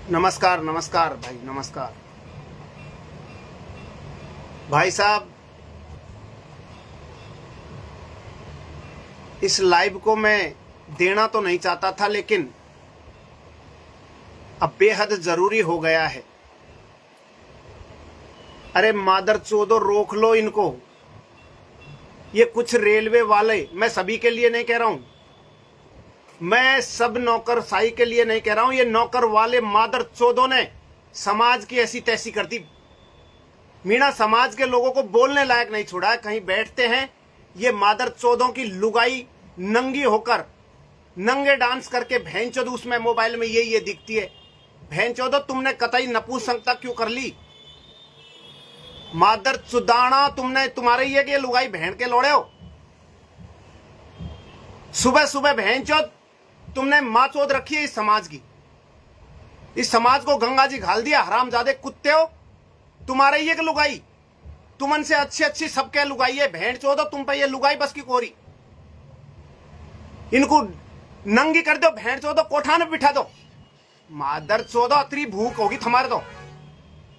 नमस्कार नमस्कार भाई नमस्कार। भाई साहब, इस लाइव को मैं देना तो नहीं चाहता था, लेकिन अब बेहद जरूरी हो गया है। अरे मादर चोदो, रोक लो इनको। ये कुछ रेलवे वाले, मैं सभी के लिए नहीं कह रहा हूं, मैं सब नौकरशाही के लिए नहीं कह रहा हूं, ये नौकर वाले मादर चोदों ने समाज की ऐसी तैसी कर दी। मीणा समाज के लोगों को बोलने लायक नहीं छोड़ा है। कहीं बैठते हैं ये मादर चोदों की लुगाई नंगी होकर, नंगे डांस करके भैंचोद उसमें मोबाइल में ये दिखती है। भैंचोदो, तुमने कतई नपुंसकता क्यों कर ली? मादर चुदाना, तुमने, तुम्हारे ये कि ये लुगाई बहन के लोड़े हो। सुबह सुबह भैंचोद तुमने माँ चोद रखी है इस समाज की। इस समाज को गंगा जी घाल दिया। हरामजादे कुत्ते हो, तुम्हारे ये कि लुगाई, तुमन से अच्छी सबके लुगाई है। भेंट चोदो, तुम पे ये लुगाई बस की कोरी। इनको नंगी कर दो, भेंट चोदो, कोठा में बिठा दो। मादर चोदो, अतरी भूख होगी तुम्हारे तो।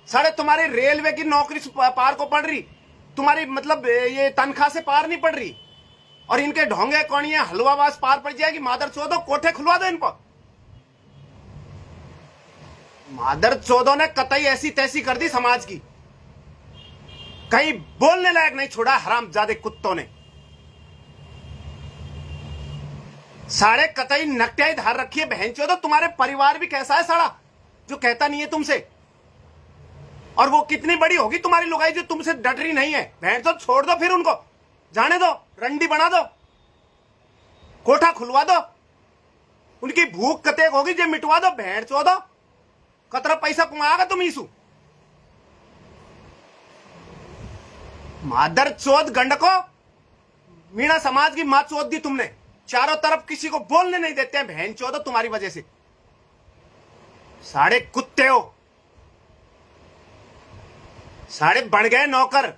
साढ़े तुम्हारी रेलवे की नौकरी पार को पड़ रही, तुम्हारी मतलब ये तनख्वाह से पार नहीं पड़ रही, और इनके ढोंगे कौनिया हलवाबाज पार पड़ जाएगी। मादर चोदो, कोठे खुलवा दो इनको। मादर चोदो ने कतई ऐसी तैसी कर दी समाज की, कहीं बोलने लायक नहीं छोड़ा। हरामजादे कुत्तों ने साढ़े कतई नकटियाई धार रखी है। बहन चोदो, तुम्हारे परिवार भी कैसा है साड़ा, जो कहता नहीं है तुमसे। और वो कितनी बड़ी होगी तुम्हारी लुगाई जो तुमसे डट रही नहीं है। बहन तो छोड़ दो, फिर उनको जाने दो, रंडी बना दो, कोठा खुलवा दो। उनकी भूख कतेक होगी जो मिटवा दो। भेड़ चोदो, कतरा पैसा कमाएगा तुम ईसु। मादर चोद गंडको, मीणा समाज की मां चोद दी तुमने। चारों तरफ किसी को बोलने नहीं देते हैं। बहन चोदो, तुम्हारी वजह से। साढ़े कुत्ते हो, साढ़े बन गए नौकर।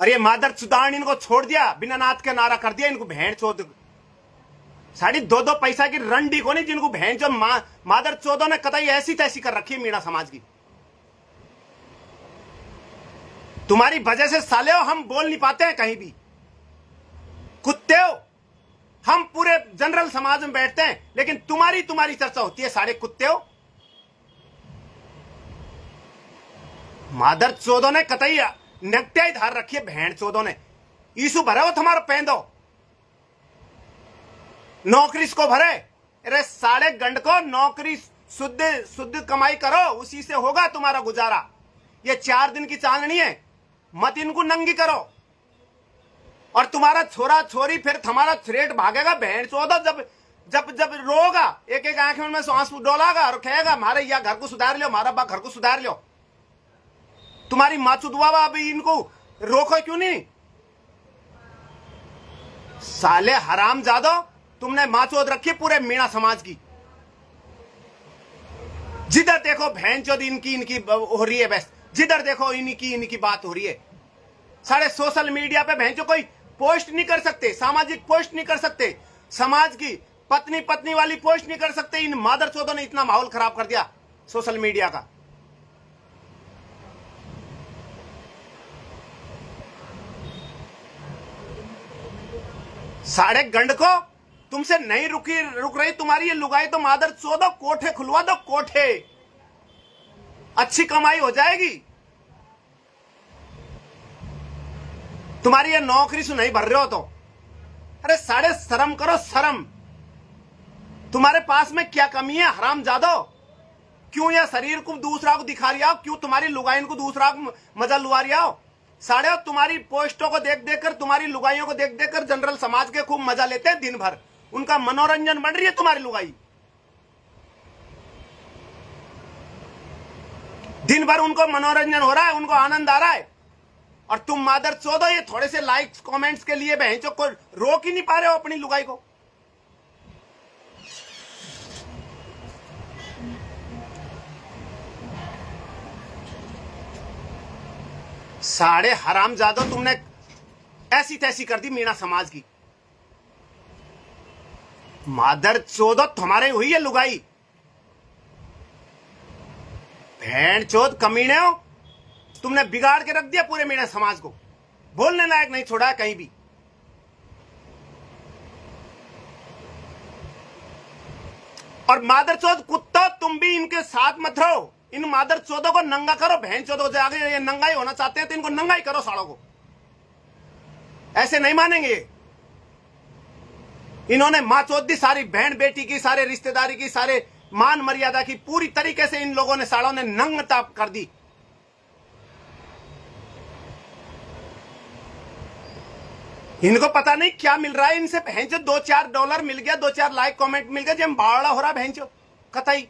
और ये मादर चुदान इनको छोड़ दिया, बिना नाथ के नारा कर दिया इनको। भेड़ चोद साड़ी दो पैसा की रंडी को नहीं, जिनको भेड़ जो मादर चोदों ने कतई ऐसी तैसी कर रखी है मीणा समाज की। तुम्हारी वजह से साले हो हम बोल नहीं पाते हैं कहीं भी। कुत्ते हो, हम पूरे जनरल समाज में बैठते हैं, लेकिन तुम्हारी चर्चा होती है। सारे कुत्ते हो, मादर चोदों ने कतई नकटियाई धार रखी है। भेड़ चोदों ने ईसु भरे हो तुम्हारा पेंदो, नौकरी को भरे। अरे साढ़े गंड को नौकरी शुद्ध कमाई करो, उसी से होगा तुम्हारा गुजारा। ये 4 दिन की चांदनी है, मत इनको नंगी करो। और तुम्हारा छोरा छोरी फिर तुम्हारा थ्रेट भागेगा। भेड़ चोदो, जब रोगा, एक आंख में सांस डोलागा और कहेगा हमारे या घर को सुधार लो, हमारा बा घर को सुधार लो। तुम्हारी माचुदवा अभी इनको रोको क्यों नहीं? साले हराम जादो, तुमने माचोद रखी पूरे मीणा समाज की। जिधर देखो भैंचोद इनकी हो रही है। बस जिधर देखो इनकी बात हो रही है। सारे सोशल मीडिया पे भैंचो कोई पोस्ट नहीं कर सकते, सामाजिक पोस्ट नहीं कर सकते, समाज की पत्नी वाली पोस्ट नहीं कर सकते। इन मादर चोदों ने इतना माहौल खराब कर दिया सोशल मीडिया का। साढ़े गंड को, तुमसे नहीं रुक रही तुम्हारी ये लुगाई तो मादर चोदो, कोठे खुलवा दो, कोठे। अच्छी कमाई हो जाएगी। तुम्हारी ये नौकरी से नहीं भर रहे हो तो। अरे साढ़े शर्म करो, शर्म। तुम्हारे पास में क्या कमी है हराम जादो? क्यों यह शरीर को दूसरा को दिखा रही हो? क्यों तुम्हारी लुगाई को दूसरा को मजा लुआ रही हो? साढ़े तुम्हारी पोस्टों को देख कर, तुम्हारी लुगाइयों को देख कर जनरल समाज के खूब मजा लेते हैं दिन भर। उनका मनोरंजन बन रही है तुम्हारी लुगाई। दिन भर उनको मनोरंजन हो रहा है, उनको आनंद आ रहा है। और तुम मादर चोदो, ये थोड़े से लाइक्स कमेंट्स के लिए बहनचोद को रोक ही नहीं पा रहे हो अपनी लुगाई को। साढ़े हरामजादो, तुमने ऐसी तैसी कर दी मीणा समाज की। मादर चोदो, तुम्हारे हुई है लुगाई। भैंड चोद कमीने हो, तुमने बिगाड़ के रख दिया पूरे मीणा समाज को, बोलने लायक नहीं छोड़ा कहीं भी। और मादरचोद कुत्ता, तुम भी इनके साथ मत रहो, इन मादरचोदों को नंगा करो, बहन चोदों को आगे ये नंगाई होना चाहते हैं तो इनको नंगाई करो सालों को, ऐसे नहीं मानेंगे। इन्होंने मां चोदी सारी बहन बेटी की, सारे रिश्तेदारी की, सारे मान मर्यादा की पूरी तरीके से इन लोगों ने सालों ने नंगता कर दी। इनको पता नहीं क्या मिल रहा है इनसे, भैंचो $2-4 मिल गया, 2-4 लाइक कमेंट मिल गया, जब बावड़ा हो रहा भैंचो कतई।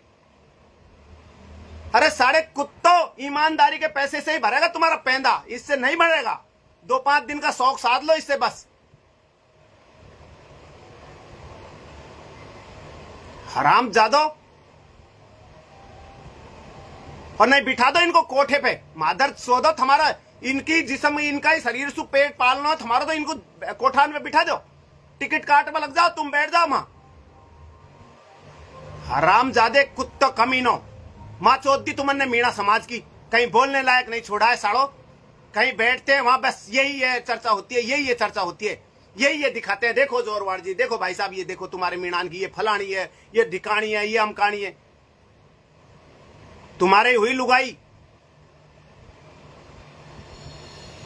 अरे साढ़े कुत्तों, ईमानदारी के पैसे से ही भरेगा तुम्हारा पैंदा, इससे नहीं बढ़ेगा। 2-5 दिन का शौक साध लो इससे बस। हराम जादो, और नहीं बिठा दो इनको कोठे पे, मादर चोदो, हमारा इनकी जिस्म इनका ही शरीर सु पेट पालना तुम्हारा, तो इनको कोठान में बिठा दो, टिकट काट में लग जाओ, तुम बैठ जाओ वहां। हराम जादे कुत्तो कमीनो, मां चोदी तुमने मीणा समाज की, कहीं बोलने लायक नहीं छोड़ा है साड़ो। कहीं बैठते हैं वहां बस यही है चर्चा होती है, यही है चर्चा होती है, यही ये दिखाते हैं, देखो जोरवार जी, देखो भाई साहब, ये देखो तुम्हारे मीणान की ये फलानी है, ये ढिकानी है, ये अमकानी है, तुम्हारे हुई लुगाई।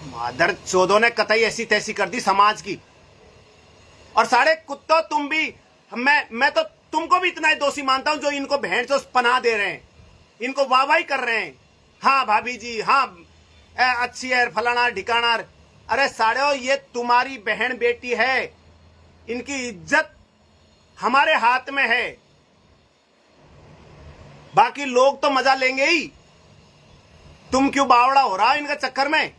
मादर चोदों ने कतई ऐसी तैसी कर दी समाज की। और सारे कुत्तों तुम भी, मैं तो तुमको भी इतना ही दोषी मानता हूं जो इनको भेड़ चोद पनाह दे रहे हैं, इनको वाहवाही कर रहे हैं, हाँ भाभी जी, हाँ अच्छी है फलाना ढिकाना। अरे साड़ो, ये तुम्हारी बहन बेटी है, इनकी इज्जत हमारे हाथ में है, बाकी लोग तो मजा लेंगे ही, तुम क्यों बावड़ा हो रहा हो इनका चक्कर में।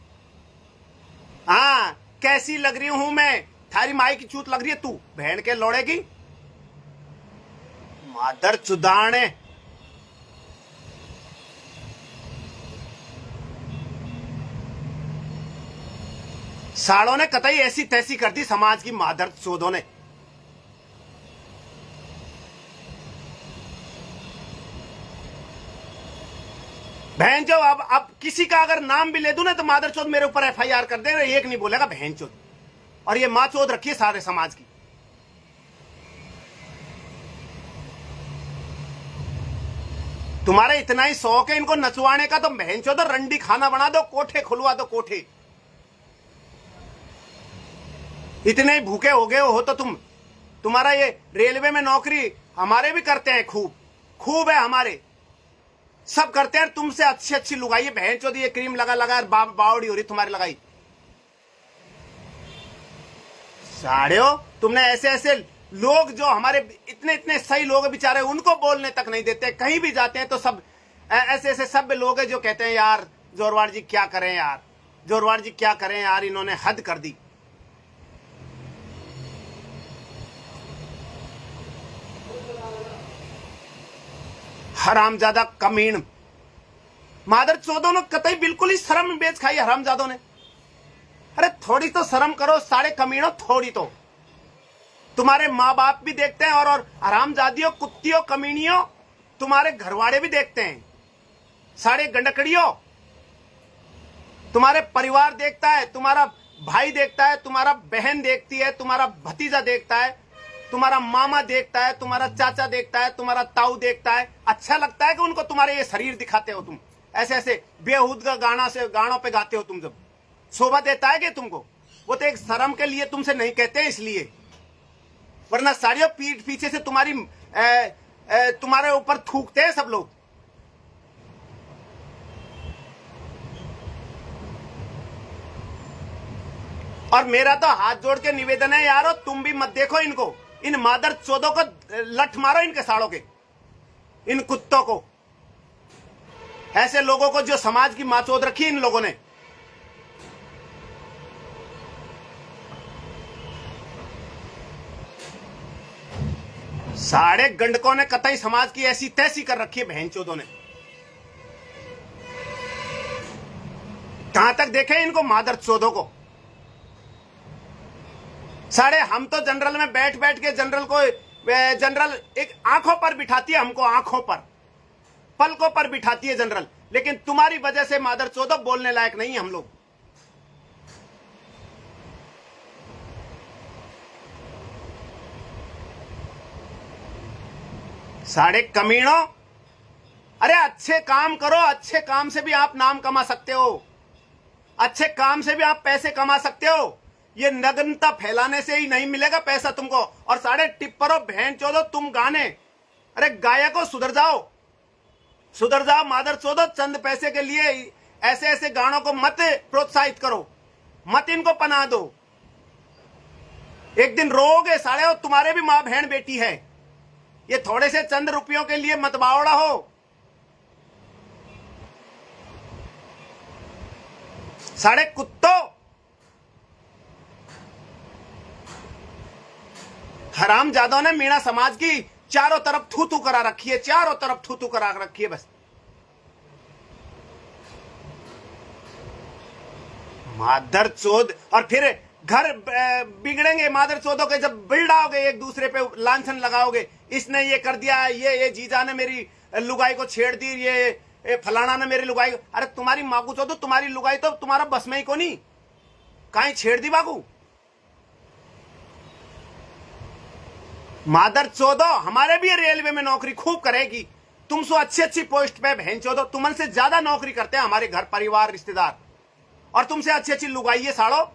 हाँ कैसी लग रही हूं मैं, थारी माई की चूत लग रही है तू, बहन के लोड़े की मादर चुदाने। साड़ों ने कतई ऐसी तैसी कर दी समाज की, मादर चोदों ने। बहन चोद, अब किसी का अगर नाम भी ले दूं ना तो मादर चोद मेरे ऊपर FIR कर देगा, एक नहीं बोलेगा बहन चोद। और ये मां चोद रखी है सारे समाज की। तुम्हारे इतना ही शौक है इनको नचवाने का, तो बहन चोद रंडी खाना बना दो, कोठे खुलवा दो, कोठे। इतने ही भूखे हो गए हो तो तुम्हारा ये रेलवे में नौकरी हमारे भी करते हैं, खूब है हमारे, सब करते हैं, तुमसे अच्छी अच्छी लुगाई। बहन चोद ये क्रीम लगा बावड़ी हो रही तुम्हारी लगाई। साड़ियो, तुमने ऐसे लोग जो हमारे इतने सही लोग बेचारे, उनको बोलने तक नहीं देते, कहीं भी जाते हैं तो सब ऐसे सभ्य लोग हैं जो कहते हैं यार जोरवार जी क्या करें यार, जोरवार जी क्या करें यार, इन्होंने हद कर दी। हरामजादा कमीन, मादर चोदों ने कतई बिल्कुल ही शर्म बेच खाई हरामजादों ने। अरे थोड़ी तो शर्म करो सारे कमीनों, थोड़ी तो। तुम्हारे माँ बाप भी देखते हैं और हरामजादियों, कुत्तियों, कमीनियों, तुम्हारे घरवाड़े भी देखते हैं, सारे गंडकड़ियों, तुम्हारे परिवार देखता है, तुम्हारा भाई देखता है, तुम्हारा बहन देखती है, तुम्हारा भतीजा देखता है, तुम्हारा मामा देखता है, तुम्हारा चाचा देखता है, तुम्हारा ताऊ देखता है। अच्छा लगता है कि उनको तुम्हारे ये शरीर दिखाते हो तुम, ऐसे बेहूद का गानों पे गाते हो तुम, जब शोभा देता है कि तुमको? वो तो एक शर्म के लिए तुमसे नहीं कहते हैं इसलिए, वरना साड़ियों पीठ पीछे से तुम्हारे ऊपर थूकते हैं सब लोग। और मेरा तो हाथ जोड़ के निवेदन है यारो, तुम भी मत देखो इनको, इन मादर चोदों को लठ मारो, इनके साड़ों के, इन कुत्तों को, ऐसे लोगों को जो समाज की मां चोद रखी इन लोगों ने। साढ़े गंडकों ने कतई समाज की ऐसी तैसी कर रखी है बहन चोदों ने। कहां तक देखें इनको मादर चोदों को। साढ़े हम तो जनरल में बैठ के जनरल एक आंखों पर बिठाती है हमको, आंखों पर, पलकों पर बिठाती है जनरल। लेकिन तुम्हारी वजह से मादर चौदह बोलने लायक नहीं हम लोग। साढ़े कमीनों, अरे अच्छे काम करो, अच्छे काम से भी आप नाम कमा सकते हो, अच्छे काम से भी आप पैसे कमा सकते हो। ये नग्नता फैलाने से ही नहीं मिलेगा पैसा तुमको। और साढ़े टिप्परों बहन चोदो तुम गाने, अरे गायकों सुधर जाओ, सुधर जाओ मादर चोदो। चंद पैसे के लिए ऐसे ऐसे गानों को मत प्रोत्साहित करो, मत इनको पनाह दो। एक दिन रोओगे साढ़े, तुम्हारे भी मां बहन बेटी है। ये थोड़े से चंद रुपयों के लिए मत बावड़ा हो। साढ़े कुत्तों, हरामजादों ने मीणा समाज की चारों तरफ थू थू करा रखी है, चारों तरफ थू थू करा रखी है बस। मादर चोद, और फिर घर बिगड़ेंगे मादर चोदों के जब बिल्डाओगे, एक दूसरे पे लांछन लगाओगे, इसने ये कर दिया, ये जीजा ने मेरी लुगाई को छेड़ दी, ये फलाना ने मेरी लुगाई। अरे तुम्हारी माँ को चोदो, तुम्हारी लुगाई तो तुम्हारा बस में ही को नहीं, कहीं छेड़ दी बागू। मादर चोदो, हमारे भी रेलवे में नौकरी खूब करेगी, तुमसे अच्छी अच्छी पोस्ट पे बहन चोदो, तुमन से ज्यादा नौकरी करते हैं हमारे घर परिवार रिश्तेदार, और तुमसे अच्छी अच्छी लुगाई साड़ो।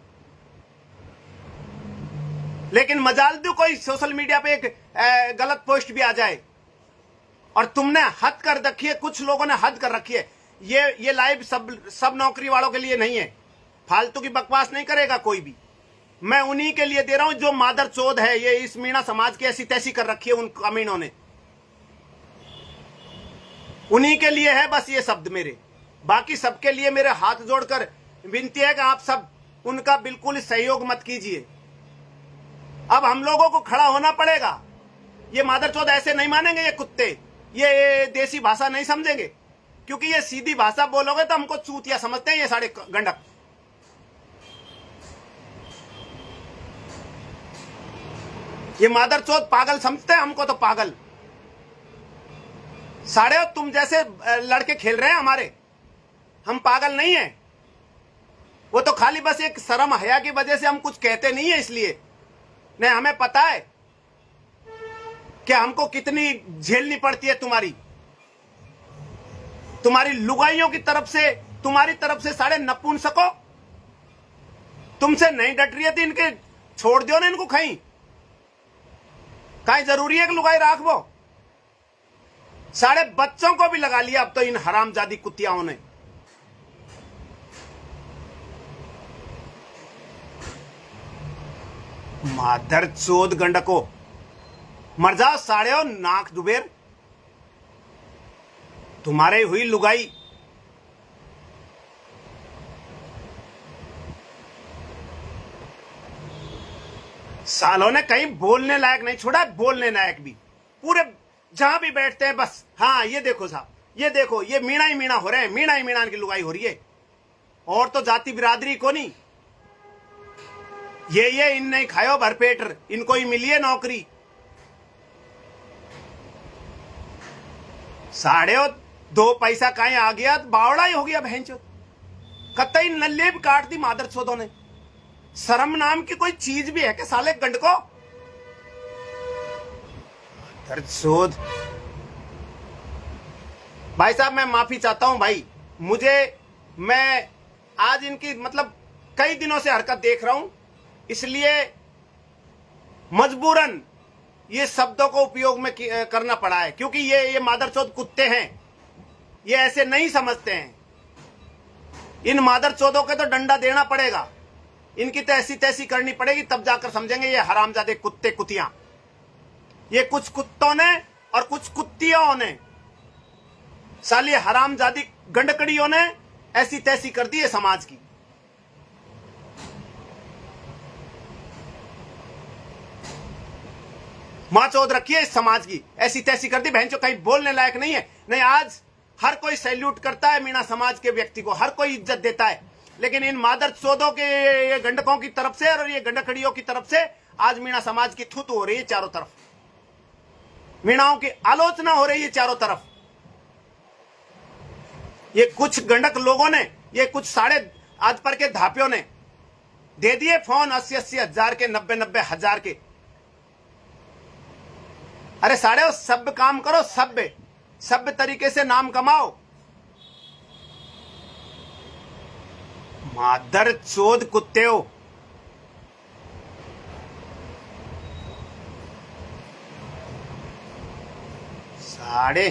लेकिन मजाल दो कोई सोशल मीडिया पे एक गलत पोस्ट भी आ जाए, और तुमने हद कर रखी है, कुछ लोगों ने हद कर रखी है। ये लाइव सब नौकरी वालों के लिए नहीं है, फालतू की बकवास नहीं करेगा कोई भी। मैं उन्हीं के लिए दे रहा हूं जो मादर चोद है, ये इस मीणा समाज की ऐसी तैसी कर रखी है उन कमीनों ने, उन्हीं के लिए है बस ये शब्द मेरे। बाकी सबके लिए मेरे हाथ जोड़कर विनती है कि आप सब उनका बिल्कुल सहयोग मत कीजिए। अब हम लोगों को खड़ा होना पड़ेगा। ये मादर चोद ऐसे नहीं मानेंगे, ये कुत्ते, ये देसी भाषा नहीं समझेंगे, क्योंकि ये सीधी भाषा बोलोगे तो हमको चूतिया समझते हैं ये साढ़े गंडक। ये मादर चोद पागल समझते हैं हमको, तो पागल साढ़े तुम जैसे लड़के खेल रहे हैं हमारे, हम पागल नहीं हैं। वो तो खाली बस एक शर्म हया की वजह से हम कुछ कहते नहीं है, इसलिए नहीं, हमें पता है कि हमको कितनी झेलनी पड़ती है तुम्हारी लुगाइयों की तरफ से, तुम्हारी तरफ से साढ़े नपुंसकों। तुमसे नहीं डट रही है तो इनके छोड़ दो ना, इनको कहीं जरूरी है कि लुगाई राख वो। साढ़े बच्चों को भी लगा लिया अब तो इन हरामजादी कुत्तियाओं ने। मादर चोद गंडको, मर जाओ साढ़े हो नाक दुबेर, तुम्हारे हुई लुगाई। सालों ने कहीं बोलने लायक नहीं छोड़ा, बोलने लायक भी पूरे जहां भी बैठते हैं बस, हाँ ये देखो साहब, ये देखो, ये मीणा ही मीणा हो रहे हैं, मीणा ही मीणा की लुगाई हो रही है, और तो जाति बिरादरी को नहीं। ये इन नहीं खायो भरपेट, इनको ही मिली है नौकरी। साढ़े 2 पैसा कहीं आ गया तो बावड़ा ही हो गया बहनचोद, कतई नल्ले भी काट दी मादर चोदों ने। शर्म नाम की कोई चीज भी है कि साले गंड को? चोद भाई साहब, मैं माफी चाहता हूं भाई, मैं आज इनकी मतलब कई दिनों से हरकत देख रहा हूं, इसलिए मजबूरन ये शब्दों को उपयोग में करना पड़ा है, क्योंकि ये मादरचोद कुत्ते हैं, ये ऐसे नहीं समझते हैं। इन मादरचोदों के तो डंडा देना पड़ेगा, इनकी तो ऐसी तैसी करनी पड़ेगी, तब जाकर समझेंगे ये हरामजादे कुत्ते कुतियां। ये कुछ कुत्तों ने और कुछ कुत्तियों ने, साली हरामजादी गंडकड़ियों ने ऐसी तैसी कर दी है समाज की। मां चौध रखी है इस समाज की, ऐसी तैसी कर दी, बहनचोद कहीं बोलने लायक नहीं है। नहीं, आज हर कोई सैल्यूट करता है मीणा समाज के व्यक्ति को, हर कोई इज्जत देता है, लेकिन इन मादर चौधों के ये गंडकों की तरफ से और ये गंडकड़ियों की तरफ से आज मीणा समाज की थूत हो रही है चारों तरफ, मीणाओं की आलोचना हो रही है चारों तरफ। ये कुछ गंडक लोगों ने, ये कुछ साढ़े आज पर के धापियों ने दे दिए फोन 80-80 हजार के, 90-90 हजार के। अरे साढ़े सभ्य काम करो, सभ्य तरीके से नाम कमाओ। मादर चोद कुत्ते हो। साढ़े